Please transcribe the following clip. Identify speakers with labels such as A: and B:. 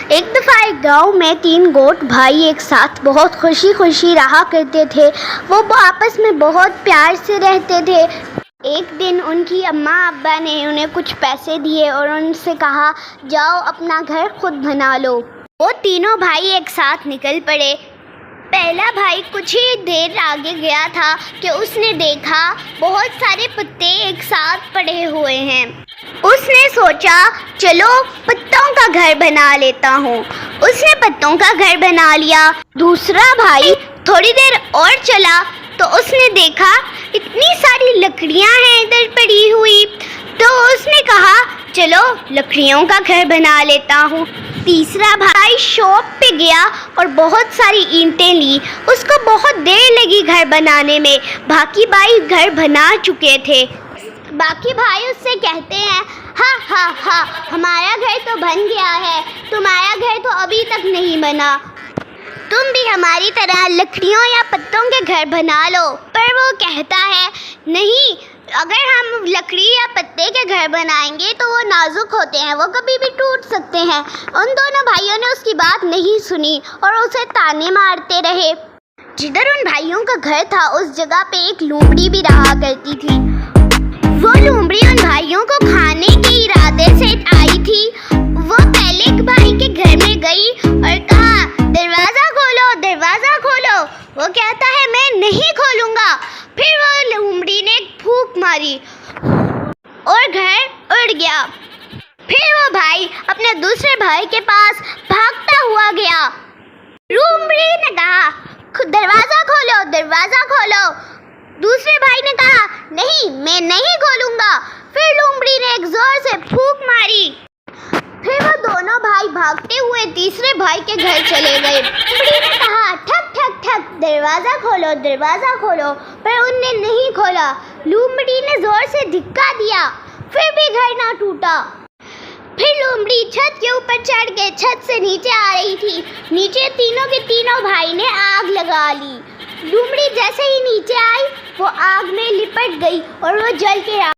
A: ایک دفعہ ایک گاؤں میں 3 گوٹ بھائی ایک ساتھ بہت خوشی خوشی رہا کرتے تھے۔ وہ آپس میں بہت پیار سے رہتے تھے۔ ایک دن ان کی اماں ابا نے انہیں کچھ پیسے دیے اور ان سے کہا جاؤ اپنا گھر خود بنا لو۔ وہ تینوں بھائی ایک ساتھ نکل پڑے۔ پہلا بھائی کچھ ہی دیر آگے گیا تھا کہ اس نے دیکھا بہت سارے پتے ایک ساتھ پڑے ہوئے ہیں۔ اس نے سوچا چلو پتوں کا گھر بنا لیتا ہوں۔ اس نے پتوں کا گھر بنا لیا۔ دوسرا بھائی تھوڑی دیر اور چلا تو اس نے دیکھا اتنی ساری لکڑیاں ہیں ادھر پڑی ہوئی، تو اس نے کہا چلو لکڑیوں کا گھر بنا لیتا ہوں۔ تیسرا بھائی شاپ پہ گیا اور بہت ساری اینٹیں لی۔ اس کو بہت دیر لگی گھر بنانے میں۔ باقی بھائی گھر بنا چکے تھے۔ باقی بھائی اس سے کہتے ہیں ہاں ہاں ہاں ہمارا گھر تو بن گیا ہے، تمہارا گھر تو ابھی تک نہیں بنا، تم بھی ہماری طرح لکڑیوں یا پتوں کے گھر بنا لو۔ پر وہ کہتا ہے نہیں، اگر ہم لکڑی یا پتے کے گھر بنائیں گے تو وہ نازک ہوتے ہیں، وہ کبھی بھی ٹوٹ سکتے ہیں۔ ان دونوں بھائیوں نے اس کی بات نہیں سنی اور اسے تانے مارتے رہے۔ جدھر ان بھائیوں کا گھر تھا اس جگہ پہ ایک لومڑی بھی رہا کرتی تھی۔ وہ لومڑی ان بھائیوں کو کھانے کے ارادے سے آئی تھی۔ وہ پہلے ایک بھائی کے گھر میں گئی اور کہا دروازہ کھولو دروازہ کھولو۔ وہ کہتا ہے میں نہیں کھولوں گا۔ پھر وہ لومڑی نے ایک پھونک ماری اور گھر اڑ گیا۔ پھر وہ بھائی اپنے دوسرے بھائی کے پاس بھاگتا ہوا گیا۔ لومڑی نے کہا دروازہ کھولو دروازہ کھولو۔ دوسرے بھائی نے کہا نہیں میں نہیں کھولوں گا۔ پھر لومڑی نے ایک زور سے پھونک ماری۔ پھر وہ دونوں بھائی بھاگتے ہوئے تیسرے بھائی کے گھر چلے گئے۔ لومڑی نے کہا ٹھک ٹھک ٹھک دروازہ کھولو دروازہ کھولو، پر ان نے نہیں کھولا۔ لومڑی نے زور سے دھکا دیا، پھر بھی گھر نہ ٹوٹا۔ پھر لومڑی چھت کے اوپر چڑھ کے چھت سے نیچے آ رہی تھی۔ نیچے تینوں کے تینوں بھائی نے آگ لگا لی۔ لومڑی جیسے ہی نیچے آئی وہ آگ میں لپٹ گئی اور وہ جل کے